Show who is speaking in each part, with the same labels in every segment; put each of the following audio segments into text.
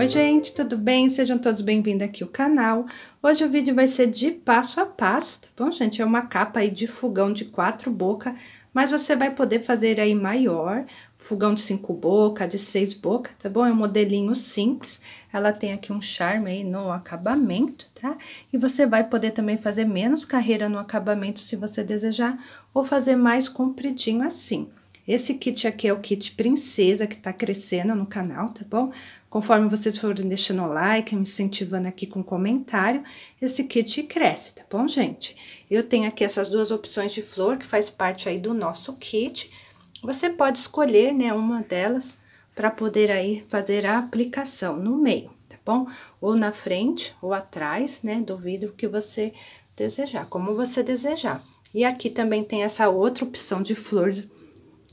Speaker 1: Oi gente, tudo bem? Sejam todos bem-vindos aqui ao canal. Hoje o vídeo vai ser de passo a passo, tá bom, gente? É uma capa aí de fogão de 4 bocas, mas você vai poder fazer aí maior, fogão de 5 bocas, de 6 bocas, tá bom? É um modelinho simples, ela tem aqui um charme aí no acabamento, tá? E você vai poder também fazer menos carreira no acabamento se você desejar, ou fazer mais compridinho assim. Esse kit aqui é o kit princesa que tá crescendo no canal, tá bom? Conforme vocês forem deixando o like, me incentivando aqui com comentário, esse kit cresce, tá bom, gente? Eu tenho aqui essas duas opções de flor que faz parte aí do nosso kit. Você pode escolher, né, uma delas para poder aí fazer a aplicação no meio, tá bom? Ou na frente ou atrás, né, do vidro que você desejar, como você desejar. E aqui também tem essa outra opção de flores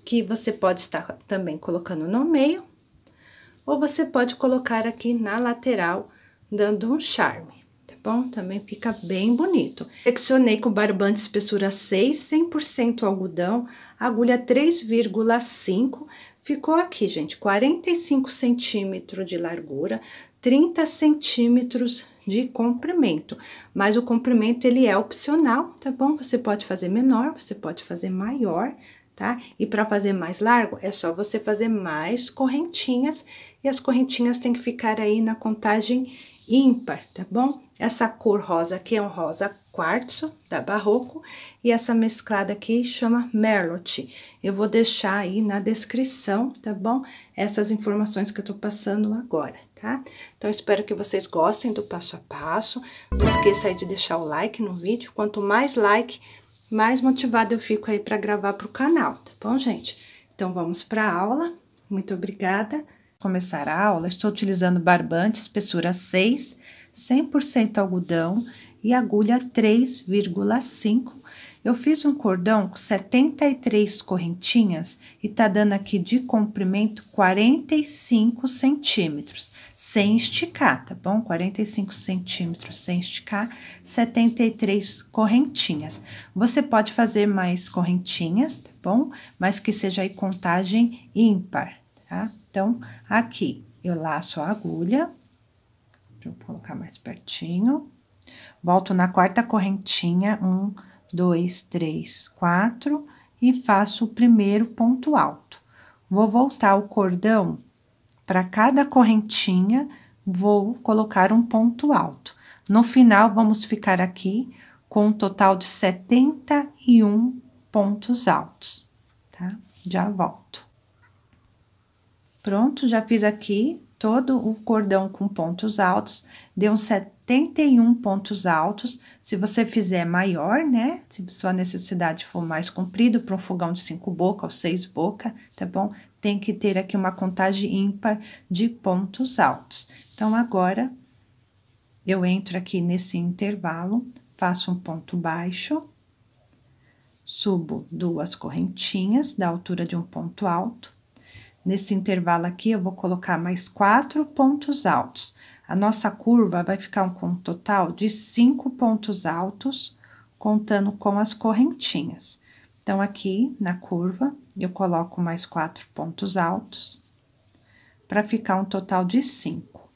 Speaker 1: que você pode estar também colocando no meio, ou você pode colocar aqui na lateral, dando um charme, tá bom? Também fica bem bonito. Confeccionei com barbante espessura 6, 100% algodão, agulha 3,5, ficou aqui, gente, 45 centímetros de largura, 30 centímetros de comprimento, mas o comprimento ele é opcional, tá bom? Você pode fazer menor, você pode fazer maior, tá? E para fazer mais largo, é só você fazer mais correntinhas, e as correntinhas tem que ficar aí na contagem ímpar, tá bom? Essa cor rosa aqui é um rosa quartzo, da Barroco, e essa mesclada aqui chama Merlot. Eu vou deixar aí na descrição, tá bom? Essas informações que eu tô passando agora, tá? Então, espero que vocês gostem do passo a passo. Não esqueça aí de deixar o like no vídeo. Quanto mais like, mais motivada eu fico aí para gravar pro canal, tá bom, gente? Então, vamos pra aula. Muito obrigada. Começar a aula, estou utilizando barbante, espessura 6, 100% algodão e agulha 3,5. Eu fiz um cordão com 73 correntinhas e tá dando aqui de comprimento 45 centímetros, sem esticar, tá bom? 45 centímetros sem esticar, 73 correntinhas. Você pode fazer mais correntinhas, tá bom? Mas que seja aí contagem ímpar, tá? Então, aqui eu laço a agulha, deixa eu colocar mais pertinho, volto na quarta correntinha, 1, 2, 3, 4, e faço o primeiro ponto alto. Vou voltar o cordão para cada correntinha, vou colocar um ponto alto. No final, vamos ficar aqui com um total de 71 pontos altos, tá? Já volto. Pronto, já fiz aqui todo o cordão com pontos altos, deu uns 71 pontos altos. Se você fizer maior, né? Se sua necessidade for mais comprido, para um fogão de 5 bocas ou 6 bocas, tá bom? Tem que ter aqui uma contagem ímpar de pontos altos. Então, agora, eu entro aqui nesse intervalo, faço um ponto baixo, subo 2 correntinhas da altura de um ponto alto. Nesse intervalo aqui, eu vou colocar mais 4 pontos altos. A nossa curva vai ficar com um total de 5 pontos altos, contando com as correntinhas. Então, aqui na curva, eu coloco mais 4 pontos altos, para ficar um total de 5.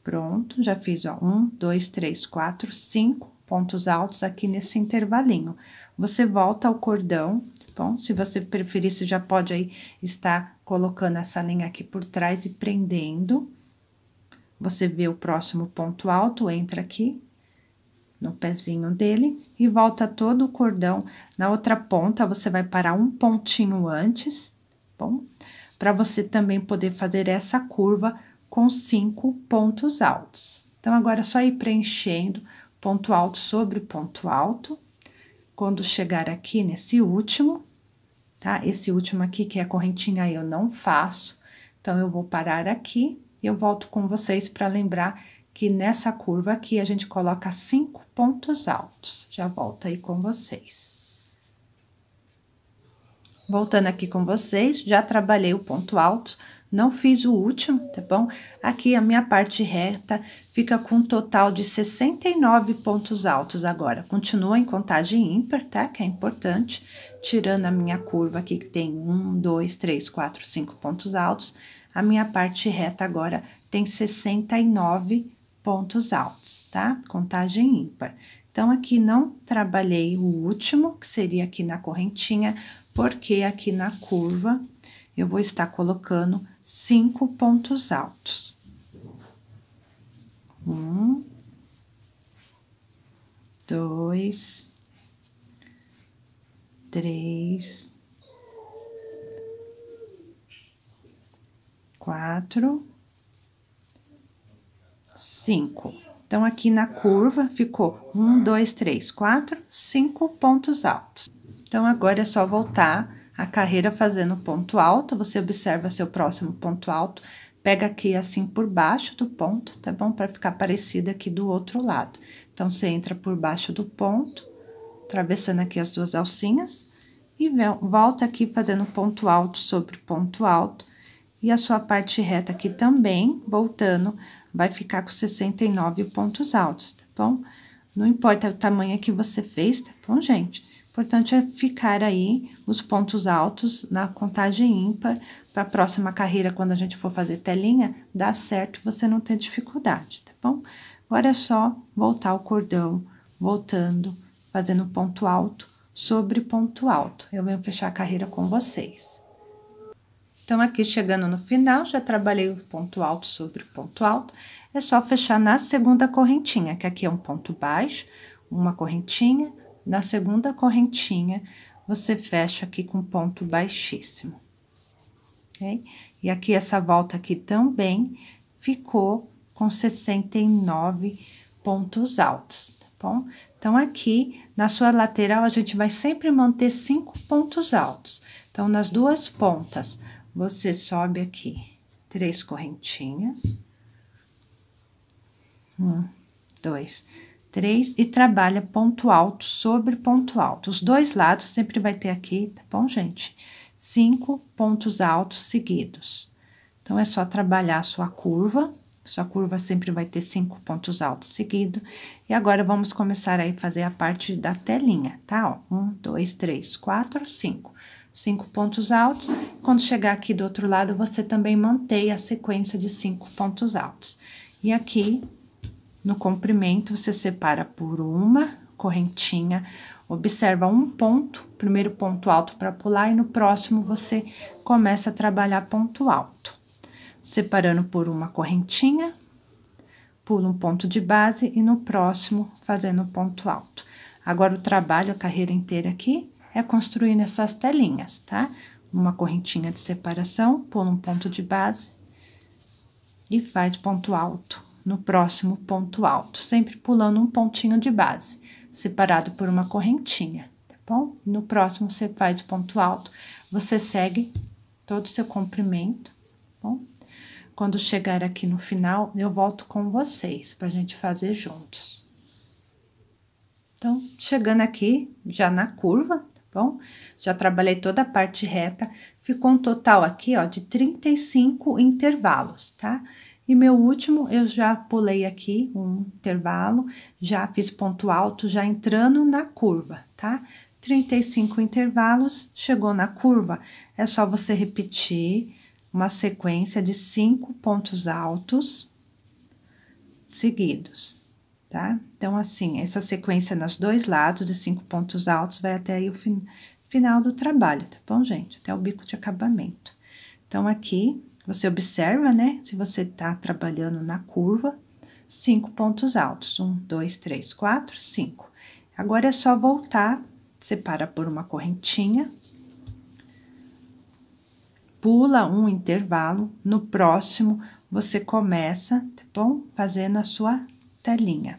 Speaker 1: Pronto, já fiz, ó, 1, 2, 3, 4, 5 pontos altos aqui nesse intervalinho. Você volta ao cordão, tá bom? Se você preferir, você já pode aí estar colocando essa linha aqui por trás e prendendo. Você vê o próximo ponto alto, entra aqui no pezinho dele e volta todo o cordão. Na outra ponta, você vai parar um pontinho antes, tá bom? Para você também poder fazer essa curva com 5 pontos altos. Então, agora é só ir preenchendo ponto alto sobre ponto alto. Quando chegar aqui nesse último, tá? Esse último aqui, que é a correntinha, eu não faço. Então, eu vou parar aqui e eu volto com vocês para lembrar que nessa curva aqui, a gente coloca 5 pontos altos. Já volto aí com vocês. Voltando aqui com vocês, já trabalhei o ponto alto não fiz o último, tá bom? Aqui a minha parte reta fica com um total de 69 pontos altos agora. Continua em contagem ímpar, tá? Que é importante. Tirando a minha curva aqui, que tem 1, 2, 3, 4, 5 pontos altos, a minha parte reta agora tem 69 pontos altos, tá? Contagem ímpar. Então, aqui não trabalhei o último, que seria aqui na correntinha, porque aqui na curva eu vou estar colocando 5 pontos altos. 1, 2, 3, 4, 5. Então, aqui na curva ficou 1, 2, 3, 4, 5 pontos altos. Então, agora é só voltar a carreira fazendo ponto alto. Você observa seu próximo ponto alto, pega aqui assim por baixo do ponto, tá bom? Para ficar parecido aqui do outro lado. Então, você entra por baixo do ponto, atravessando aqui as duas alcinhas, e volta aqui fazendo ponto alto sobre ponto alto. E a sua parte reta aqui também, voltando, vai ficar com 69 pontos altos, tá bom? Não importa o tamanho que você fez, tá bom, gente? O importante é ficar aí os pontos altos na contagem ímpar, para a próxima carreira, quando a gente for fazer telinha, dá certo, você não ter dificuldade, tá bom? Agora é só voltar o cordão, voltando, fazendo ponto alto sobre ponto alto. Eu venho fechar a carreira com vocês. Então, aqui chegando no final, já trabalhei o ponto alto sobre ponto alto. É só fechar na segunda correntinha, que aqui é um ponto baixo, uma correntinha. Na segunda correntinha, você fecha aqui com ponto baixíssimo, ok? E aqui, essa volta aqui também ficou com 69 pontos altos, tá bom? Então, aqui, na sua lateral, a gente vai sempre manter 5 pontos altos. Então, nas duas pontas, você sobe aqui 3 correntinhas. 1, 2, 3, e trabalha ponto alto sobre ponto alto. Os dois lados sempre vai ter aqui, tá bom, gente? 5 pontos altos seguidos. Então, é só trabalhar a sua curva. Sua curva sempre vai ter 5 pontos altos seguidos. E agora, vamos começar aí a fazer a parte da telinha, tá? Ó, 1, 2, 3, 4, 5. 5 pontos altos. Quando chegar aqui do outro lado, você também mantém a sequência de 5 pontos altos. E aqui, no comprimento, você separa por uma correntinha, observa um ponto, primeiro ponto alto para pular, e no próximo você começa a trabalhar ponto alto. Separando por uma correntinha, pula um ponto de base e no próximo fazendo ponto alto. Agora, o trabalho, a carreira inteira aqui, é construir nessas telinhas, tá? Uma correntinha de separação, pula um ponto de base e faz ponto alto no próximo ponto alto, sempre pulando um pontinho de base, separado por uma correntinha, tá bom? No próximo, você faz ponto alto, você segue todo o seu comprimento, tá bom? Quando chegar aqui no final, eu volto com vocês, pra gente fazer juntos. Então, chegando aqui, já na curva, tá bom? Já trabalhei toda a parte reta, ficou um total aqui, ó, de 35 intervalos, tá? E meu último, eu já pulei aqui um intervalo, já fiz ponto alto, já entrando na curva, tá? 35 intervalos, chegou na curva, é só você repetir uma sequência de 5 pontos altos seguidos, tá? Então, assim, essa sequência nos dois lados de 5 pontos altos vai até aí o final do trabalho, tá bom, gente? Até o bico de acabamento. Então, aqui, você observa, né? Se você tá trabalhando na curva, 5 pontos altos. 1, 2, 3, 4, 5. Agora, é só voltar, separa por uma correntinha, pula um intervalo, no próximo, você começa, tá bom? Fazendo a sua telinha,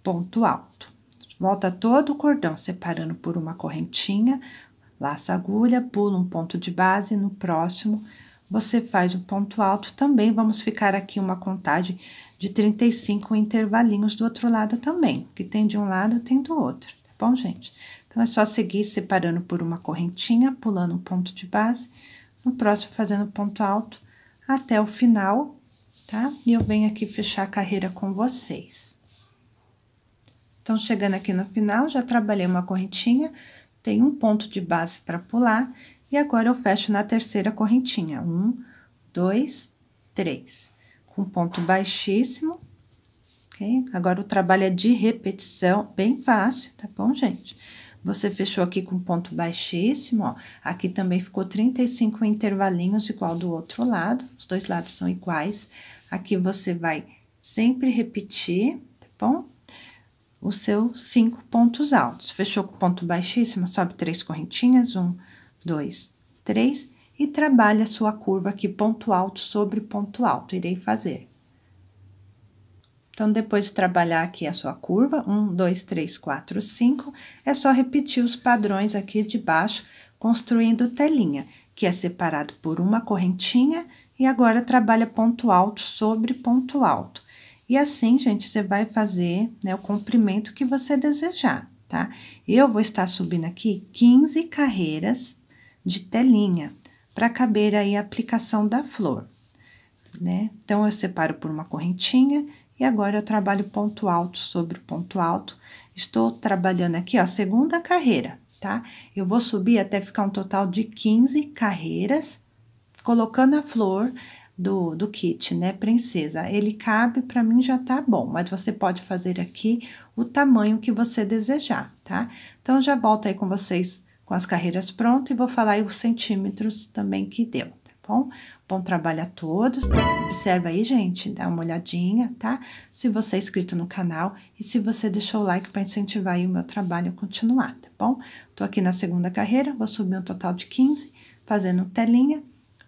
Speaker 1: ponto alto. Volta todo o cordão, separando por uma correntinha, laça a agulha, pula um ponto de base, no próximo, você faz o ponto alto também. Vamos ficar aqui uma contagem de 35 intervalinhos do outro lado também, que tem de um lado, tem do outro, tá bom, gente? Então, é só seguir separando por uma correntinha, pulando um ponto de base, no próximo fazendo ponto alto, até o final, tá? E eu venho aqui fechar a carreira com vocês. Então, chegando aqui no final, já trabalhei uma correntinha, tem um ponto de base para pular, e agora eu fecho na terceira correntinha. 1, 2, 3. Com ponto baixíssimo, ok? Agora, o trabalho é de repetição, bem fácil, tá bom, gente? Você fechou aqui com ponto baixíssimo, ó. Aqui também ficou 35 intervalinhos, igual do outro lado. Os dois lados são iguais. Aqui você vai sempre repetir, tá bom? Os seus 5 pontos altos. Fechou com ponto baixíssimo, sobe 3 correntinhas. 1, 2, 3. E trabalha a sua curva aqui, ponto alto sobre ponto alto. Irei fazer. Então, depois de trabalhar aqui a sua curva, 1, 2, 3, 4, 5, é só repetir os padrões aqui de baixo, construindo telinha, que é separado por uma correntinha, e agora trabalha ponto alto sobre ponto alto. E assim, gente, você vai fazer, né, o comprimento que você desejar, tá? Eu vou estar subindo aqui 15 carreiras de telinha, para caber aí a aplicação da flor, né? Então, eu separo por uma correntinha. E agora, eu trabalho ponto alto sobre ponto alto. Estou trabalhando aqui, ó, segunda carreira, tá? Eu vou subir até ficar um total de 15 carreiras, colocando a flor do kit, né, princesa. Ele cabe, pra mim já tá bom, mas você pode fazer aqui o tamanho que você desejar, tá? Então, eu já volto aí com vocês com as carreiras prontas e vou falar aí os centímetros também que deu, tá bom? Bom trabalho a todos. Observa aí, gente, dá uma olhadinha, tá? Se você é inscrito no canal e se você deixou o like para incentivar aí o meu trabalho a continuar, tá bom? Tô aqui na segunda carreira, vou subir um total de 15, fazendo telinha,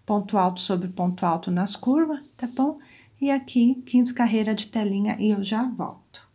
Speaker 1: ponto alto sobre ponto alto nas curvas, tá bom? E aqui, 15 carreiras de telinha e eu já volto.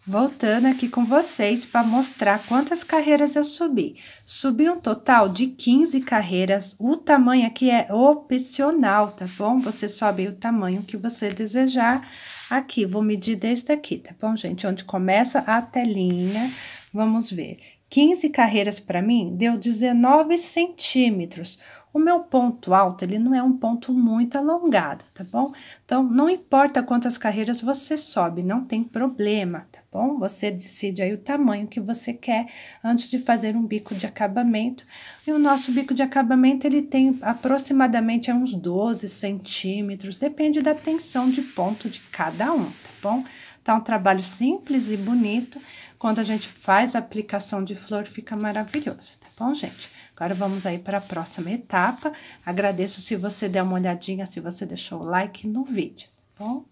Speaker 1: Voltando aqui com vocês para mostrar quantas carreiras eu subi. Subi um total de 15 carreiras, o tamanho aqui é opcional, tá bom? Você sobe o tamanho que você desejar. Aqui, vou medir desde aqui, tá bom, gente? Onde começa a telinha, vamos ver. 15 carreiras para mim deu 19 centímetros. O meu ponto alto, ele não é um ponto muito alongado, tá bom? Então, não importa quantas carreiras você sobe, não tem problema, tá bom? Você decide aí o tamanho que você quer antes de fazer um bico de acabamento. E o nosso bico de acabamento, ele tem aproximadamente uns 12 centímetros, depende da tensão de ponto de cada um, tá bom? Tá um trabalho simples e bonito. Quando a gente faz a aplicação de flor, fica maravilhoso, tá bom, gente? Agora, vamos aí para a próxima etapa. Agradeço se você der uma olhadinha, se você deixou o like no vídeo, tá bom?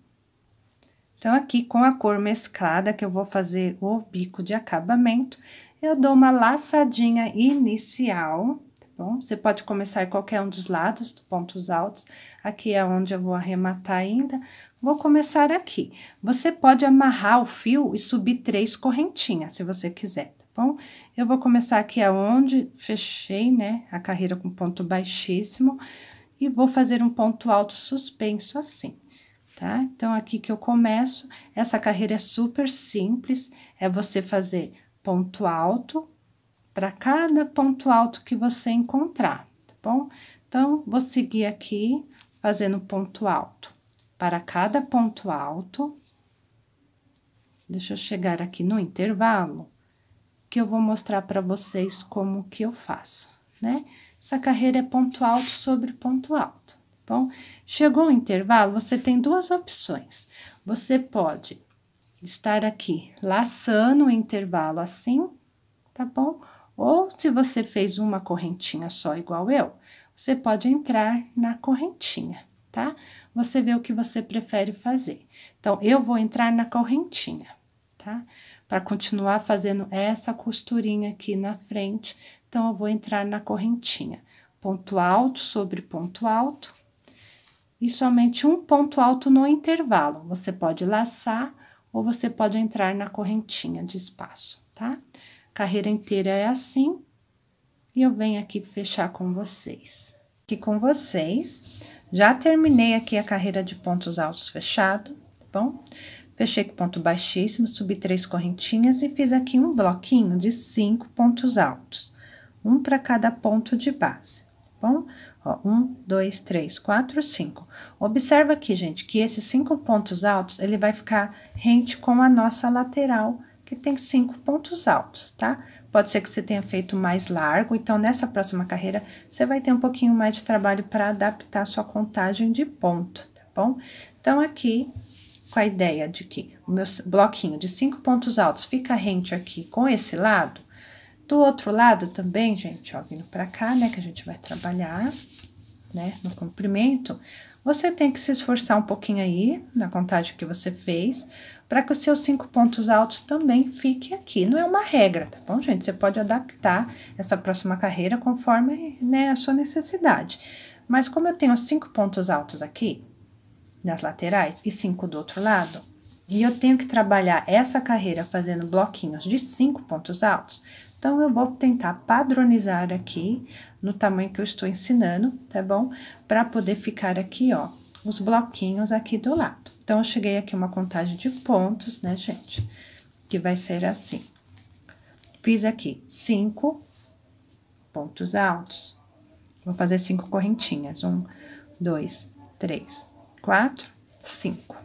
Speaker 1: Então, aqui com a cor mesclada, que eu vou fazer o bico de acabamento, eu dou uma laçadinha inicial, tá bom? Você pode começar qualquer um dos lados, dos pontos altos. Aqui é onde eu vou arrematar ainda. Vou começar aqui. Você pode amarrar o fio e subir 3 correntinhas, se você quiser. Bom, eu vou começar aqui aonde fechei, né, a carreira com ponto baixíssimo, e vou fazer um ponto alto suspenso assim, tá? Então, aqui que eu começo, essa carreira é super simples, é você fazer ponto alto para cada ponto alto que você encontrar, tá bom? Então, vou seguir aqui, fazendo ponto alto para cada ponto alto. Deixa eu chegar aqui no intervalo, que eu vou mostrar para vocês como que eu faço, né? Essa carreira é ponto alto sobre ponto alto, tá bom? Chegou o intervalo, você tem duas opções. Você pode estar aqui laçando o intervalo assim, tá bom? Ou se você fez uma correntinha só igual eu, você pode entrar na correntinha, tá? Você vê o que você prefere fazer. Então, eu vou entrar na correntinha, tá? Para continuar fazendo essa costurinha aqui na frente, então, eu vou entrar na correntinha. Ponto alto sobre ponto alto, e somente um ponto alto no intervalo. Você pode laçar, ou você pode entrar na correntinha de espaço, tá? Carreira inteira é assim, e eu venho aqui fechar com vocês. Aqui com vocês, já terminei aqui a carreira de pontos altos fechado, tá bom? Fechei com ponto baixíssimo, subi 3 correntinhas e fiz aqui um bloquinho de 5 pontos altos. Um para cada ponto de base, tá bom? Ó, 1, 2, 3, 4, 5. Observa aqui, gente, que esses 5 pontos altos, ele vai ficar rente com a nossa lateral, que tem 5 pontos altos, tá? Pode ser que você tenha feito mais largo, então, nessa próxima carreira, você vai ter um pouquinho mais de trabalho para adaptar a sua contagem de ponto, tá bom? Então, aqui, com a ideia de que o meu bloquinho de 5 pontos altos fica rente aqui com esse lado, do outro lado também, gente, ó, vindo pra cá, né, que a gente vai trabalhar, né, no comprimento, você tem que se esforçar um pouquinho aí, na contagem que você fez, para que os seus 5 pontos altos também fiquem aqui. Não é uma regra, tá bom, gente? Você pode adaptar essa próxima carreira conforme, né, a sua necessidade. Mas como eu tenho os 5 pontos altos aqui, nas laterais, e 5 do outro lado, e eu tenho que trabalhar essa carreira fazendo bloquinhos de 5 pontos altos, então, eu vou tentar padronizar aqui no tamanho que eu estou ensinando, tá bom? Para poder ficar aqui, ó, os bloquinhos aqui do lado. Então, eu cheguei aqui uma contagem de pontos, né, gente? Que vai ser assim. Fiz aqui 5 pontos altos. Vou fazer 5 correntinhas. 1, 2, 3, 4, 5.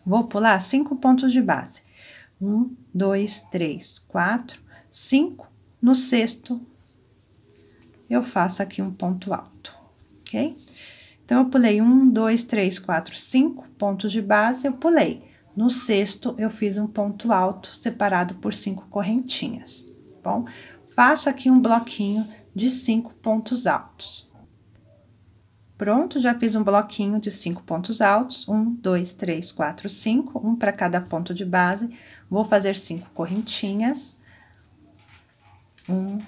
Speaker 1: Vou pular 5 pontos de base. 1, 2, 3, 4, 5, no sexto, eu faço aqui um ponto alto, ok? Então, eu pulei 1, 2, 3, 4, 5 pontos de base, eu pulei. No sexto, eu fiz um ponto alto separado por 5 correntinhas, tá bom? Faço aqui um bloquinho de 5 pontos altos. Pronto, já fiz um bloquinho de 5 pontos altos. 1, 2, 3, 4, 5, um para cada ponto de base. Vou fazer 5 correntinhas. 1,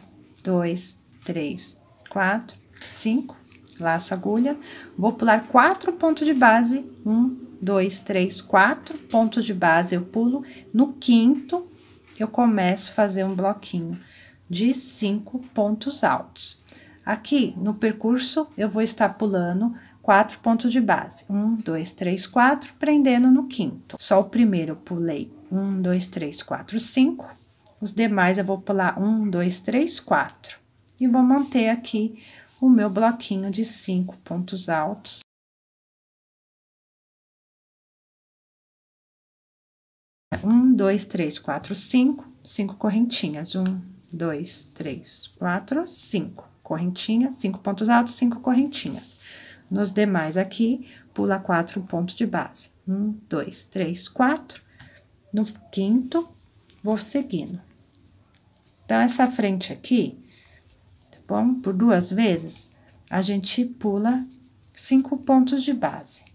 Speaker 1: 2, 3, 4, 5, laço agulha, vou pular 4 pontos de base, 1, 2, 3, 4 pontos de base, eu pulo, no quinto, eu começo a fazer um bloquinho de 5 pontos altos. Aqui, no percurso, eu vou estar pulando 4 pontos de base, 1, 2, 3, 4, prendendo no quinto. Só o primeiro eu pulei 1, 2, 3, 4, 5. Os demais, eu vou pular 1, 2, 3, 4. E vou manter aqui o meu bloquinho de 5 pontos altos. Um, 2, 3, 4, 5. 5 correntinhas. 1, 2, 3, 4, 5. Correntinhas, 5 pontos altos, 5 correntinhas. Nos demais aqui, pula 4 pontos de base. 1, 2, 3, 4. No quinto, vou seguindo. Então, essa frente aqui, tá bom? Por 2 vezes, a gente pula 5 pontos de base.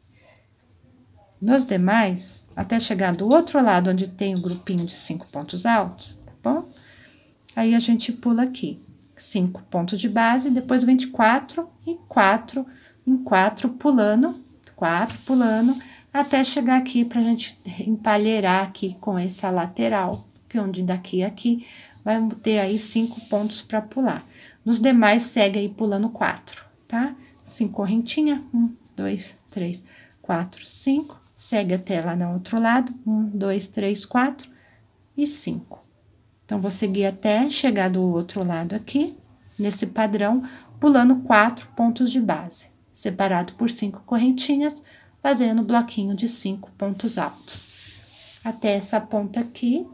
Speaker 1: Nos demais, até chegar do outro lado, onde tem o grupinho de 5 pontos altos, tá bom? Aí, a gente pula aqui 5 pontos de base, depois vem de 4 e 4 em 4, pulando, 4 pulando, até chegar aqui pra gente empalheirar aqui com essa lateral, que onde daqui a aqui vai ter aí 5 pontos para pular. Nos demais, segue aí pulando 4, tá? 5 correntinha, 1, 2, 3, 4, 5. Segue até lá no outro lado, 1, 2, 3, 4 e 5. Então, vou seguir até chegar do outro lado aqui, nesse padrão, pulando 4 pontos de base, separado por 5 correntinhas, fazendo bloquinho de 5 pontos altos. Até essa ponta aqui,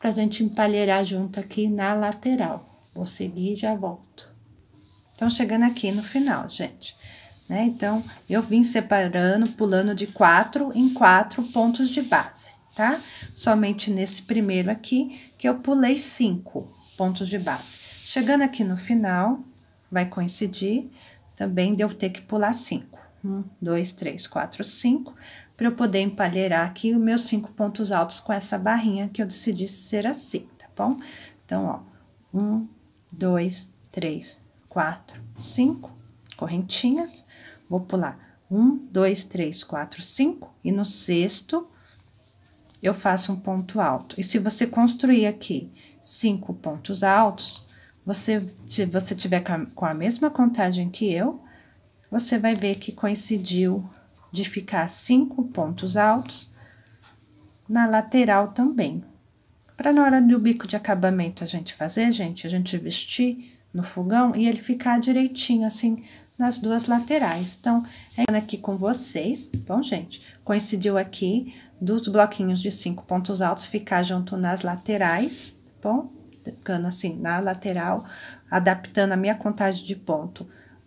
Speaker 1: pra gente empalheirar junto aqui na lateral. Vou seguir e já volto. Então, chegando aqui no final, gente, né? Então, eu vim separando, pulando de 4 em 4 pontos de base, tá? Somente nesse primeiro aqui, que eu pulei 5 pontos de base. Chegando aqui no final, vai coincidir também de eu ter que pular 5. 1, 2, 3, 4, 5, para eu poder empalheirar aqui os meus 5 pontos altos com essa barrinha que eu decidi ser assim, tá bom? Então, ó, 1, 2, 3, 4, 5 correntinhas, vou pular 1, 2, 3, 4, 5, e no sexto, eu faço um ponto alto. E se você construir aqui 5 pontos altos, se você tiver com a mesma contagem que eu, você vai ver que coincidiu de ficar 5 pontos altos na lateral também. Para na hora do bico de acabamento a gente fazer, gente, a gente vestir, no fogão e ele ficar direitinho, assim, nas duas laterais. Então, aqui com vocês, tá bom, gente? Coincidiu aqui dos bloquinhos de 5 pontos altos ficar junto nas laterais, tá bom? Ficando assim, na lateral, adaptando a minha contagem de ponto.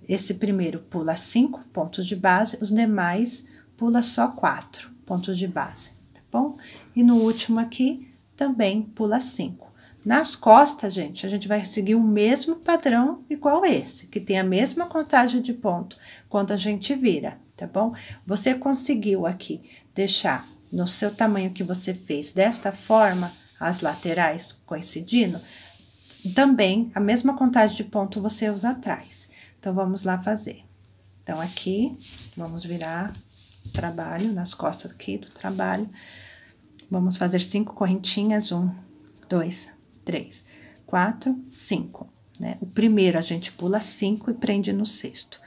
Speaker 1: Esse primeiro pula 5 pontos de base, os demais pula só 4 pontos de base, tá bom? E no último aqui, também pula 5. Nas costas, gente, a gente vai seguir o mesmo padrão igual esse, que tem a mesma contagem de ponto quando a gente vira, tá bom? Você conseguiu aqui deixar no seu tamanho que você fez desta forma, as laterais coincidindo, também a mesma contagem de ponto você usa atrás. Então, vamos lá fazer. Então, aqui, vamos virar o trabalho nas costas aqui do trabalho. Vamos fazer 5 correntinhas, 1, 2, 3, 4, 5, né? O primeiro a gente pula 5 e prende no sexto.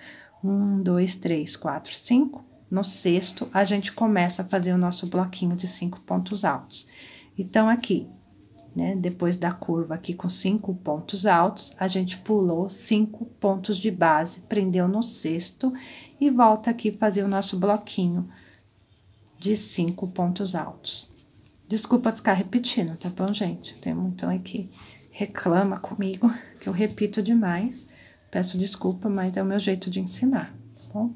Speaker 1: 1, 2, 3, 4, 5. No sexto, a gente começa a fazer o nosso bloquinho de 5 pontos altos. Então, aqui, né, depois da curva aqui com 5 pontos altos, a gente pulou 5 pontos de base, prendeu no sexto e volta aqui fazer o nosso bloquinho de 5 pontos altos. Desculpa ficar repetindo, tá bom, gente? Tem um montão aí que reclama comigo, que eu repito demais. Peço desculpa, mas é o meu jeito de ensinar, tá bom?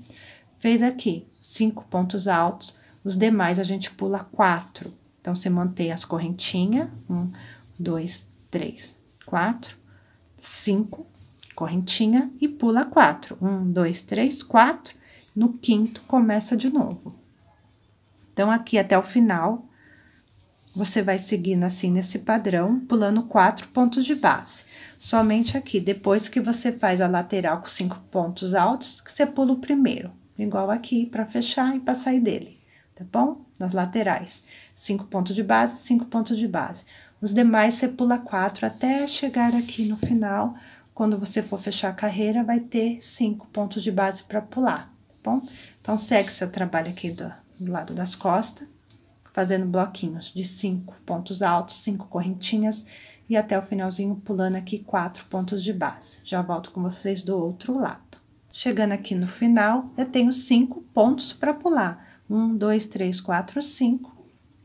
Speaker 1: Fez aqui 5 pontos altos, os demais a gente pula 4. Então, você mantém as correntinhas, 1, 2, 3, 4, 5, correntinha e pula 4. 1, 2, 3, 4. No quinto, começa de novo. Então, aqui até o final, você vai seguindo assim nesse padrão, pulando 4 pontos de base. Somente aqui, depois que você faz a lateral com 5 pontos altos, que você pula o primeiro. Igual aqui, para fechar e para sair dele, tá bom? Nas laterais. 5 pontos de base, 5 pontos de base. Os demais, você pula 4 até chegar aqui no final. Quando você for fechar a carreira, vai ter 5 pontos de base para pular, tá bom? Então, segue seu trabalho aqui do lado das costas, fazendo bloquinhos de 5 pontos altos, 5 correntinhas, e até o finalzinho pulando aqui 4 pontos de base. Já volto com vocês do outro lado. Chegando aqui no final, eu tenho 5 pontos para pular. 1, 2, 3, 4, 5.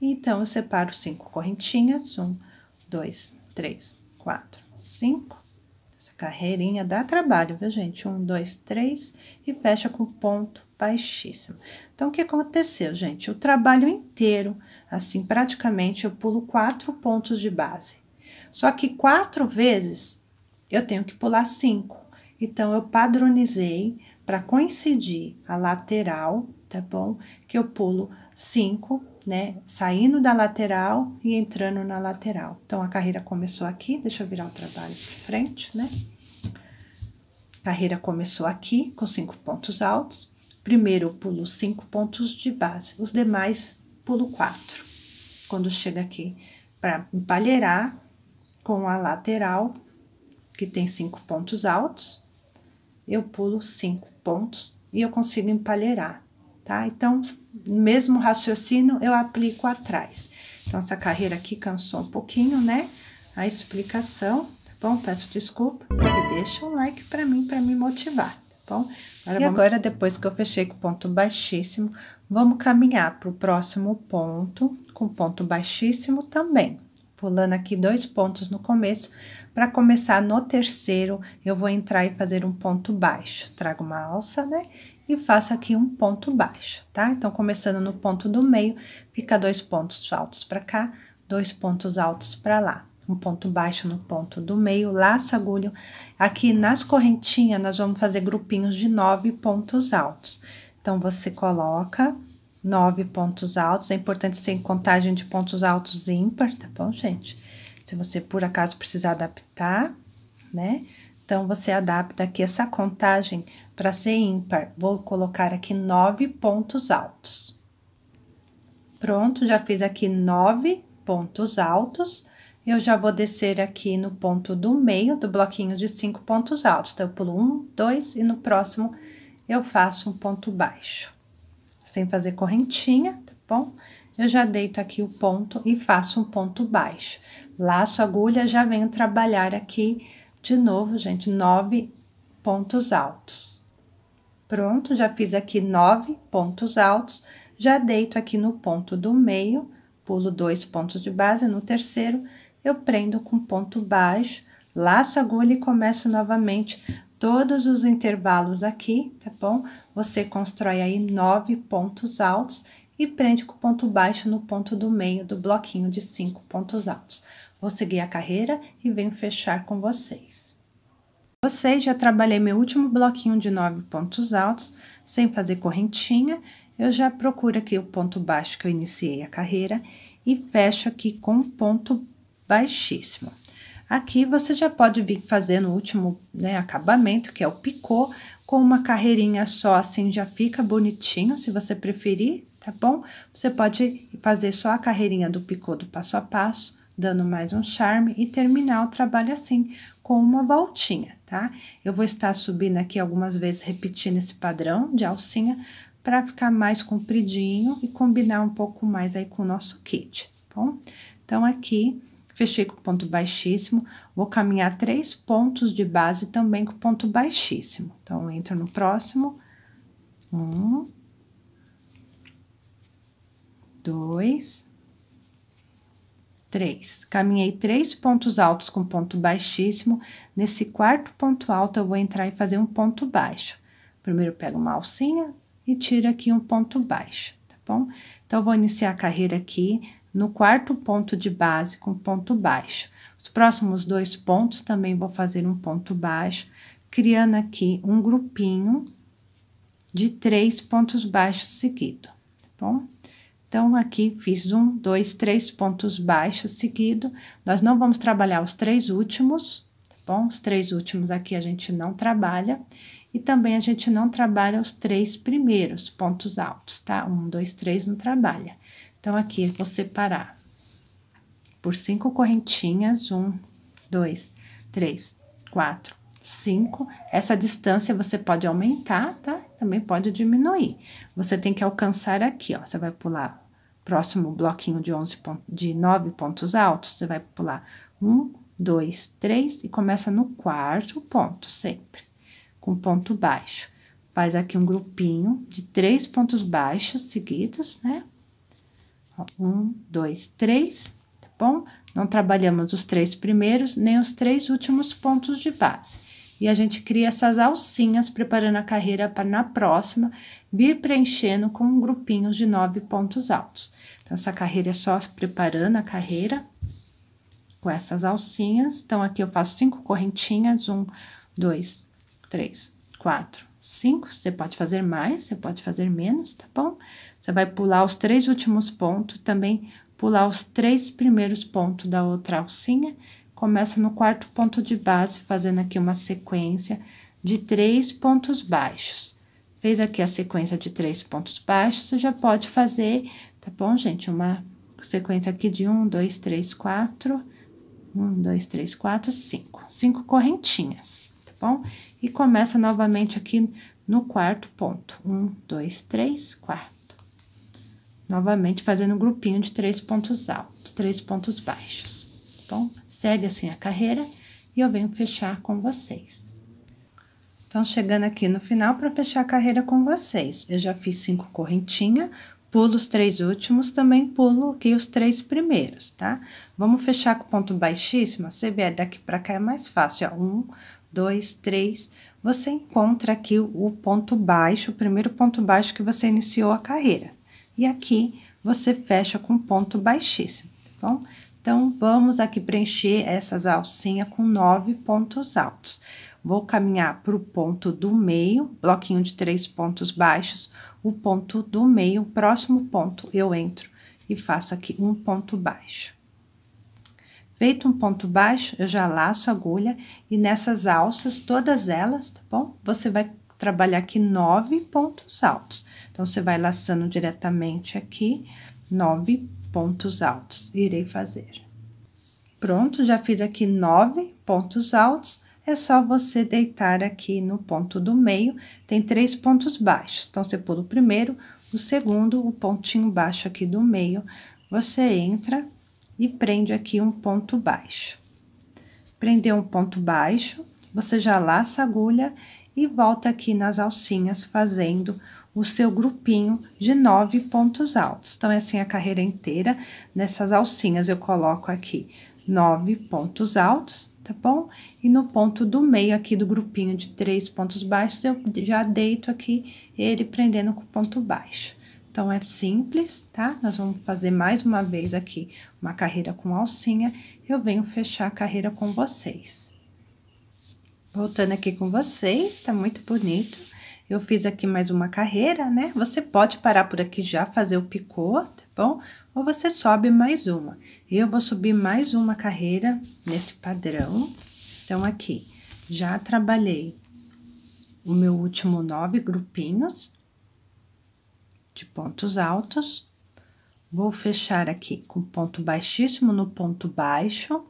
Speaker 1: Então, eu separo 5 correntinhas. 1, 2, 3, 4, 5. Essa carreirinha dá trabalho, viu, gente? 1, 2, 3 e fecha com ponto baixíssimo. Então, o que aconteceu, gente? O trabalho inteiro, assim, praticamente, eu pulo 4 pontos de base. Só que 4 vezes, eu tenho que pular 5. Então, eu padronizei para coincidir a lateral, tá bom? Que eu pulo 5, né? Saindo da lateral e entrando na lateral. Então, a carreira começou aqui, deixa eu virar o trabalho para frente, né? A carreira começou aqui, com 5 pontos altos. Primeiro, eu pulo 5 pontos de base, os demais, pulo 4. Quando chega aqui, para empalheirar com a lateral, que tem 5 pontos altos, eu pulo 5 pontos e eu consigo empalheirar, tá? Então, mesmo raciocínio, eu aplico atrás. Então, essa carreira aqui cansou um pouquinho, né? A explicação, tá bom? Peço desculpa e deixa um like pra mim, pra me motivar, tá bom? Agora, depois que eu fechei com ponto baixíssimo, vamos caminhar pro próximo ponto, com ponto baixíssimo também. Pulando aqui 2 pontos no começo. Para começar no terceiro, eu vou entrar e fazer um ponto baixo. Trago uma alça, né? E faço aqui um ponto baixo, tá? Então, começando no ponto do meio, fica 2 pontos altos para cá, 2 pontos altos para lá. Um ponto baixo no ponto do meio, laço, agulho. Aqui nas correntinhas, nós vamos fazer grupinhos de 9 pontos altos. Então, você coloca 9 pontos altos. É importante ser em contagem de pontos altos ímpar, tá bom, gente? Se você, por acaso, precisar adaptar, né? Então, você adapta aqui essa contagem para ser ímpar. Vou colocar aqui 9 pontos altos. Pronto, já fiz aqui 9 pontos altos. Eu já vou descer aqui no ponto do meio do bloquinho de 5 pontos altos. Então, eu pulo 1, 2 e no próximo eu faço um ponto baixo. Sem fazer correntinha, tá bom? Eu já deito aqui o ponto e faço um ponto baixo. Laço, agulha, já venho trabalhar aqui De novo, gente, 9 pontos altos. Pronto, já fiz aqui 9 pontos altos, já deito aqui no ponto do meio, pulo 2 pontos de base, no terceiro eu prendo com ponto baixo, laço a agulha e começo novamente todos os intervalos aqui, tá bom? Você constrói aí 9 pontos altos e prende com ponto baixo no ponto do meio do bloquinho de 5 pontos altos. Vou seguir a carreira e venho fechar com vocês. Já trabalhei meu último bloquinho de 9 pontos altos, sem fazer correntinha, eu já procuro aqui o ponto baixo que eu iniciei a carreira e fecho aqui com ponto baixíssimo. Aqui você já pode vir fazendo o último, né, acabamento, que é o picô, com uma carreirinha só, assim já fica bonitinho, se você preferir, tá bom? Você pode fazer só a carreirinha do picô do passo a passo, dando mais um charme e terminar o trabalho assim, com uma voltinha, tá? Eu vou estar subindo aqui algumas vezes, repetindo esse padrão de alcinha, para ficar mais compridinho e combinar um pouco mais aí com o nosso kit, tá bom? Então, aqui, fechei com ponto baixíssimo, vou caminhar 3 pontos de base também com ponto baixíssimo. Então, entro no próximo, 1, 2, 3. Caminhei 3 pontos altos com ponto baixíssimo. Nesse quarto ponto alto, eu vou entrar e fazer um ponto baixo. Primeiro, pego uma alcinha e tiro aqui um ponto baixo, tá bom? Então, eu vou iniciar a carreira aqui no quarto ponto de base com ponto baixo. Os próximos 2 pontos também vou fazer um ponto baixo, criando aqui um grupinho de 3 pontos baixos seguidos, tá bom? Então, aqui fiz 1, 2, 3 pontos baixos seguido. Nós não vamos trabalhar os 3 últimos, tá bom? Os 3 últimos aqui a gente não trabalha. E também a gente não trabalha os 3 primeiros pontos altos, tá? 1, 2, 3 não trabalha. Então, aqui eu vou separar por 5 correntinhas, 1, 2, 3, 4, 5. Essa distância você pode aumentar, tá? Também pode diminuir. Você tem que alcançar aqui, ó. Você vai pular próximo bloquinho de 9 pontos altos, você vai pular 1, 2, 3 e começa no quarto ponto, sempre, com ponto baixo. Faz aqui um grupinho de 3 pontos baixos seguidos, né? 1, 2, 3, tá bom? Não trabalhamos os 3 primeiros, nem os 3 últimos pontos de base. E a gente cria essas alcinhas, preparando a carreira para na próxima, vir preenchendo com grupinhos de 9 pontos altos. Então, essa carreira é só preparando a carreira com essas alcinhas. Então, aqui eu faço 5 correntinhas, 1, 2, 3, 4, 5. Você pode fazer mais, você pode fazer menos, tá bom? Você vai pular os 3 últimos pontos, também pular os 3 primeiros pontos da outra alcinha. Começa no quarto ponto de base, fazendo aqui uma sequência de 3 pontos baixos. Fez aqui a sequência de 3 pontos baixos, você já pode fazer, tá bom, gente? Uma sequência aqui de 1, 2, 3, 4, 1, 2, 3, 4, 5. 5 correntinhas, tá bom? E começa novamente aqui no quarto ponto. 1, 2, 3, 4. Novamente fazendo um grupinho de 3 pontos altos, 3 pontos baixos. Bom, segue assim a carreira e eu venho fechar com vocês. Então, chegando aqui no final para fechar a carreira com vocês. Eu já fiz 5 correntinhas, pulo os 3 últimos, também pulo aqui os 3 primeiros, tá? Vamos fechar com ponto baixíssimo, se vier daqui para cá é mais fácil, ó. 1, 2, 3, você encontra aqui o ponto baixo, o primeiro ponto baixo que você iniciou a carreira. E aqui, você fecha com ponto baixíssimo, tá bom? Então, vamos aqui preencher essas alcinhas com 9 pontos altos. Vou caminhar para o ponto do meio, bloquinho de 3 pontos baixos, o ponto do meio, próximo ponto, eu entro e faço aqui um ponto baixo. Feito um ponto baixo, eu já laço a agulha e nessas alças, todas elas, tá bom? Você vai trabalhar aqui 9 pontos altos. Então, você vai laçando diretamente aqui, 9 pontos altos, irei fazer. Pronto, já fiz aqui 9 pontos altos, é só você deitar aqui no ponto do meio, tem 3 pontos baixos. Então, você pula o primeiro, o segundo, o pontinho baixo aqui do meio, você entra e prende aqui um ponto baixo. prender um ponto baixo, você já laça a agulha e volta aqui nas alcinhas fazendo o seu grupinho de 9 pontos altos. Então, é assim a carreira inteira. Nessas alcinhas, eu coloco aqui 9 pontos altos, tá bom? E no ponto do meio aqui do grupinho de 3 pontos baixos, eu já deito aqui ele prendendo com ponto baixo. Então, é simples, tá? Nós vamos fazer mais uma vez aqui uma carreira com alcinha. Eu venho fechar a carreira com vocês. Voltando aqui com vocês, tá muito bonito. Eu fiz aqui mais uma carreira, né? Você pode parar por aqui já, fazer o picô, tá bom? Ou você sobe mais uma. Eu vou subir mais uma carreira nesse padrão. Então, aqui, já trabalhei o meu último 9 grupinhos de pontos altos. Vou fechar aqui com ponto baixíssimo no ponto baixo.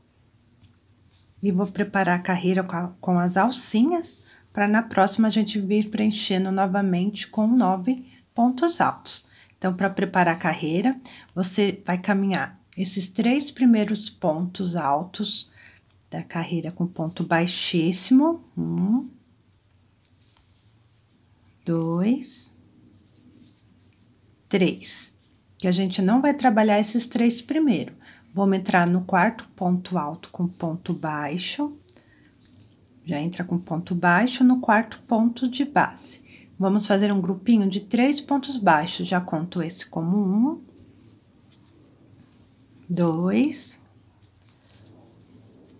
Speaker 1: E vou preparar a carreira com as alcinhas, para na próxima a gente vir preenchendo novamente com 9 pontos altos. Então, para preparar a carreira, você vai caminhar esses 3 primeiros pontos altos da carreira com ponto baixíssimo. 1, 2, 3. Que a gente não vai trabalhar esses 3 primeiro. Vamos entrar no quarto ponto alto com ponto baixo. Já entra com ponto baixo no quarto ponto de base. Vamos fazer um grupinho de 3 pontos baixos. Já conto esse como 1, 2,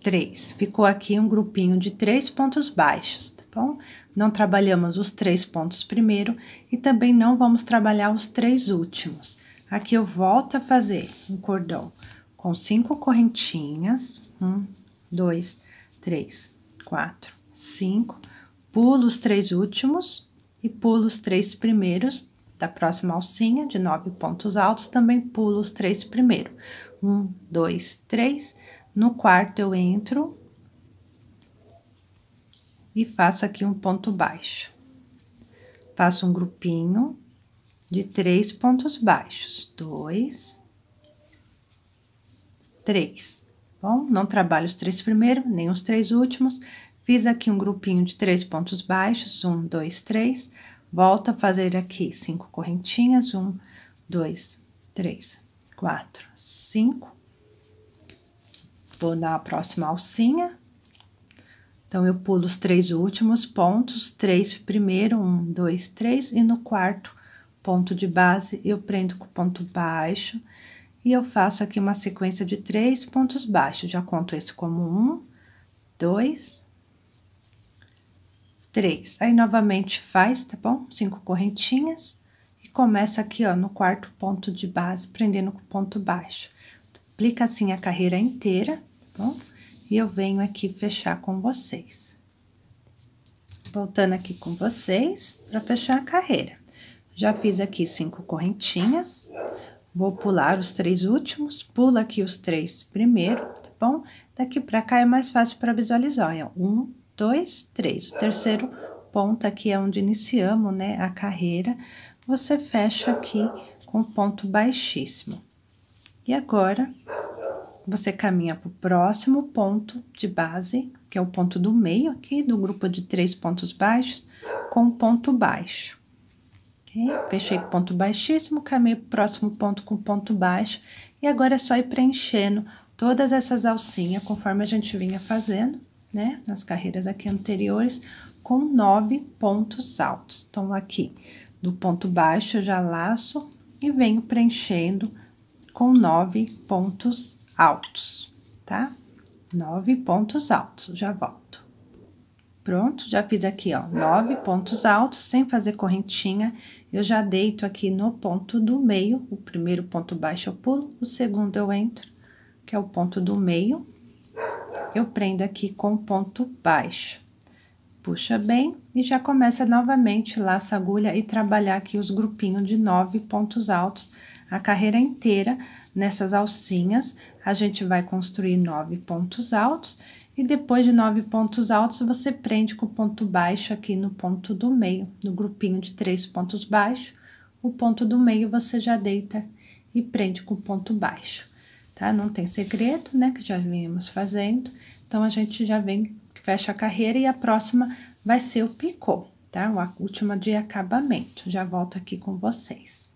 Speaker 1: 3. Ficou aqui um grupinho de 3 pontos baixos, tá bom? Não trabalhamos os 3 pontos primeiro e também não vamos trabalhar os 3 últimos. Aqui eu volto a fazer um cordão com 5 correntinhas, 1, 2, 3, 4, 5, pulo os 3 últimos e pulo os 3 primeiros da próxima alcinha de 9 pontos altos, também pulo os 3 primeiros. 1, 2, 3, no quarto eu entro e faço aqui um ponto baixo. Faço um grupinho de 3 pontos baixos, 2, 3, bom? Não trabalho os 3 primeiros, nem os 3 últimos. Fiz aqui um grupinho de 3 pontos baixos, 1, 2, 3. Volto a fazer aqui 5 correntinhas, 1, 2, 3, 4, 5. Vou na próxima alcinha. Então, eu pulo os 3 últimos pontos, 3 primeiro, 1, 2, 3. E no quarto ponto de base, eu prendo com ponto baixo. E eu faço aqui uma sequência de 3 pontos baixos. Já conto esse como 1, 2, 3. Aí, novamente, faz, tá bom? 5 correntinhas. E começa aqui, ó, no quarto ponto de base, prendendo com ponto baixo. Aplica assim a carreira inteira, tá bom? E eu venho aqui fechar com vocês. Voltando aqui com vocês, para fechar a carreira. Já fiz aqui 5 correntinhas. Vou pular os 3 últimos, pulo aqui os 3 primeiro, tá bom? Daqui pra cá é mais fácil para visualizar, ó. 1, 2, 3. O terceiro ponto aqui é onde iniciamos, né, a carreira. Você fecha aqui com ponto baixíssimo. E agora, você caminha pro próximo ponto de base, que é o ponto do meio aqui, do grupo de 3 pontos baixos, com ponto baixo. Fechei com ponto baixíssimo, caminhei pro próximo ponto com ponto baixo, e agora é só ir preenchendo todas essas alcinhas, conforme a gente vinha fazendo, né, nas carreiras aqui anteriores, com 9 pontos altos. Então, aqui, do ponto baixo, eu já laço e venho preenchendo com 9 pontos altos, tá? 9 pontos altos, já volto. Pronto, já fiz aqui, ó, 9 pontos altos, sem fazer correntinha. Eu já deito aqui no ponto do meio, o primeiro ponto baixo eu pulo, o segundo eu entro, que é o ponto do meio. Eu prendo aqui com ponto baixo. Puxa bem e já começa novamente, laça a agulha e trabalhar aqui os grupinhos de 9 pontos altos, a carreira inteira. Nessas alcinhas, a gente vai construir 9 pontos altos. E depois de 9 pontos altos, você prende com ponto baixo aqui no ponto do meio, no grupinho de 3 pontos baixos. O ponto do meio você já deita e prende com ponto baixo. tá? Não tem segredo, né, que já vínhamos fazendo. Então, a gente já vem, fecha a carreira e a próxima vai ser o picô, tá? A última de acabamento. Já volto aqui com vocês.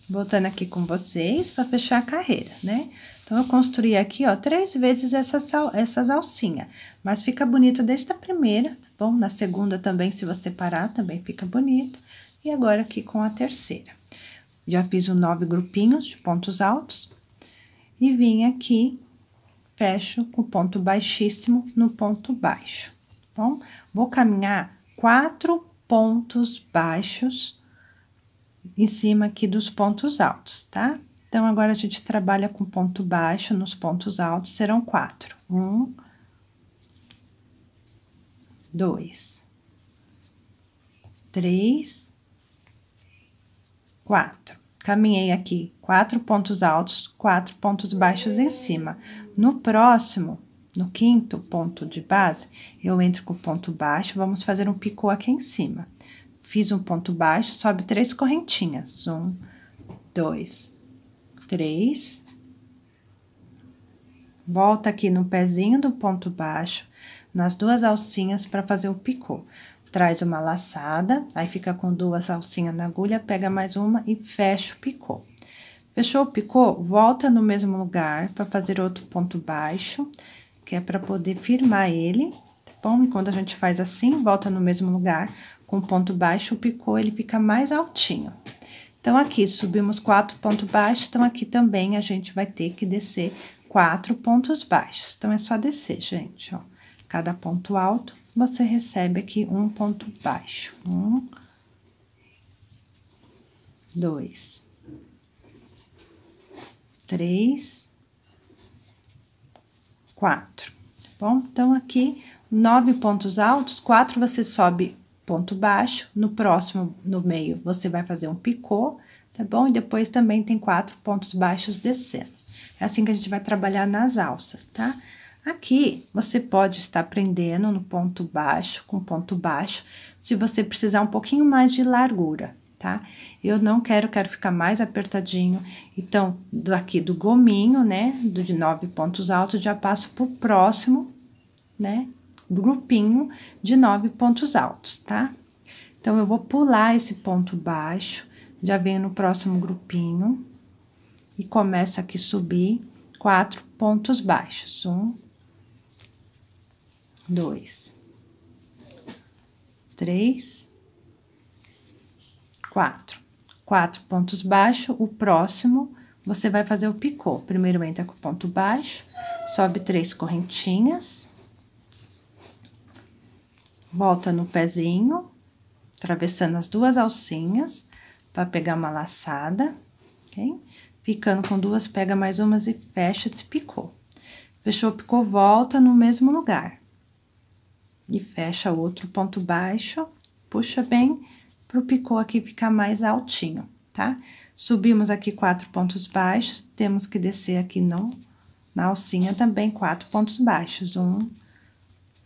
Speaker 1: Voltando aqui com vocês para fechar a carreira, né? Então, eu construí aqui, ó, 3 vezes essas alcinhas, mas fica bonito desde a primeira, tá bom? Na segunda também, se você parar, também fica bonito. E agora aqui com a terceira. Já fiz os 9 grupinhos de pontos altos e vim aqui, fecho com ponto baixíssimo no ponto baixo, tá bom? Vou caminhar 4 pontos baixos em cima aqui dos pontos altos, tá? Então, agora a gente trabalha com ponto baixo nos pontos altos, serão 4. 1, 2, 3, 4. Caminhei aqui 4 pontos altos, 4 pontos baixos em cima. No próximo, no quinto ponto de base, eu entro com ponto baixo, vamos fazer um picô aqui em cima. Fiz um ponto baixo, sobe 3 correntinhas. 1, 2, 3. Volta aqui no pezinho do ponto baixo, nas 2 alcinhas para fazer o picô. Traz uma laçada, aí fica com 2 alcinhas na agulha, pega mais uma e fecha o picô. Fechou o picô? Volta no mesmo lugar para fazer outro ponto baixo, que é para poder firmar ele, tá bom? E quando a gente faz assim, volta no mesmo lugar, com ponto baixo, o picô ele fica mais altinho. Então, aqui subimos 4 pontos baixos, então aqui também a gente vai ter que descer 4 pontos baixos. Então, é só descer, gente, ó. Cada ponto alto, você recebe aqui um ponto baixo. 1, 2, 3, 4, tá bom? Então, aqui, 9 pontos altos, 4 você sobe ponto baixo, no próximo, no meio, você vai fazer um picô, tá bom? E depois também tem 4 pontos baixos descendo. É assim que a gente vai trabalhar nas alças, tá? Aqui, você pode estar prendendo no ponto baixo, com ponto baixo, se você precisar um pouquinho mais de largura, tá? Eu não quero ficar mais apertadinho, então, aqui do gominho, né, de 9 pontos altos, já passo pro próximo, né, grupinho de 9 pontos altos, tá? Então, eu vou pular esse ponto baixo, já venho no próximo grupinho e começo aqui subir 4 pontos baixos. 1, 2, 3, 4. 4 pontos baixos, o próximo, você vai fazer o picô. Primeiro entra com ponto baixo, sobe 3 correntinhas. Volta no pezinho, atravessando as 2 alcinhas, para pegar uma laçada, ok? Picando com 2, pega mais umas e fecha esse picô. Fechou o picô, volta no mesmo lugar. E fecha outro ponto baixo, puxa bem pro picô aqui ficar mais altinho, tá? Subimos aqui 4 pontos baixos, temos que descer aqui na alcinha também 4 pontos baixos. 1,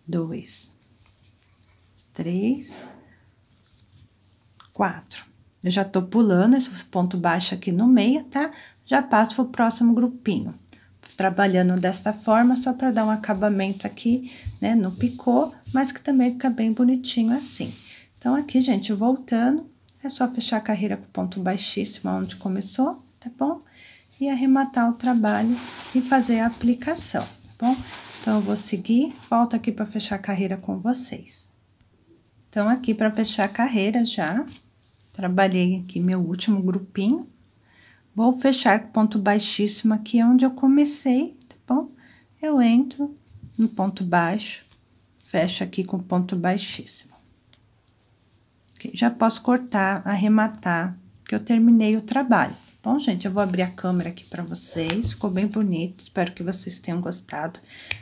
Speaker 1: 2, 3, 4. Eu já tô pulando esse ponto baixo aqui no meio, tá? Já passo pro próximo grupinho. Trabalhando desta forma, só para dar um acabamento aqui, né, no picô, mas que também fica bem bonitinho assim. Então, aqui, gente, voltando, é só fechar a carreira com ponto baixíssimo onde começou, tá bom? E arrematar o trabalho e fazer a aplicação, tá bom? Então, eu vou seguir, volto aqui para fechar a carreira com vocês. Então, aqui para fechar a carreira já, trabalhei aqui meu último grupinho. Vou fechar com ponto baixíssimo aqui onde eu comecei, tá bom? Eu entro no ponto baixo, fecho aqui com ponto baixíssimo. Okay? Já posso cortar, arrematar, que eu terminei o trabalho. Bom, gente, eu vou abrir a câmera aqui pra vocês, ficou bem bonito, espero que vocês tenham gostado.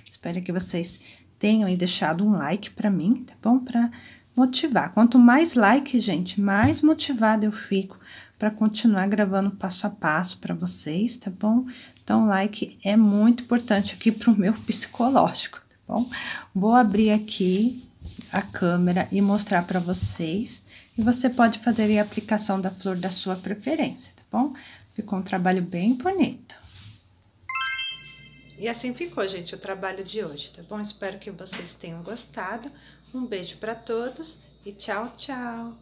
Speaker 1: Espero que vocês tenham aí deixado um like pra mim, tá bom? Pra motivar. Quanto mais like, gente, mais motivada eu fico para continuar gravando passo a passo para vocês, tá bom? Então, o like é muito importante aqui pro meu psicológico, tá bom? Vou abrir aqui a câmera e mostrar para vocês. E você pode fazer aí a aplicação da flor da sua preferência, tá bom? Ficou um trabalho bem bonito. E assim ficou, gente, o trabalho de hoje, tá bom? Espero que vocês tenham gostado. Um beijo para todos e tchau, tchau!